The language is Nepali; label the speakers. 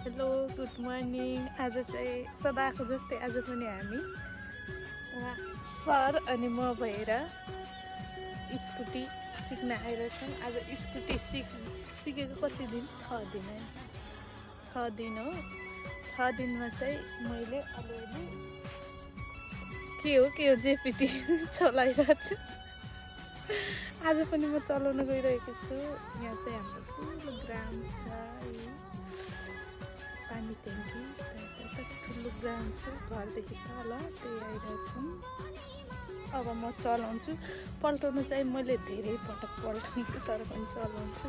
Speaker 1: Hello good morning. आज चाहिँ सदाको जस्तै आज पनि हामी सर अनि म भएर स्कुटी सिक्न आइरहेछौँ। आज स्कुटी सिकेको कति दिन? 6 दिन है, 6 दिन हो। 6 दिनमा चाहिँ मैले अलिअलि के हो जेपिटी चलाइरहेको छु। आज पनि म चलाउन गइरहेको छु। यहाँ चाहिँ हाम्रो ठुलो ग्राउन्ड छ, पानी ट्याङ्की ठुलो ग्राउन्ड छ, घरदेखि तल त्यही आइरहेछौँ। अब म चलाउँछु। पल्टाउनु चाहिँ मैले धेरै पटक पल्टाउँछु, तर पनि चलाउँछु।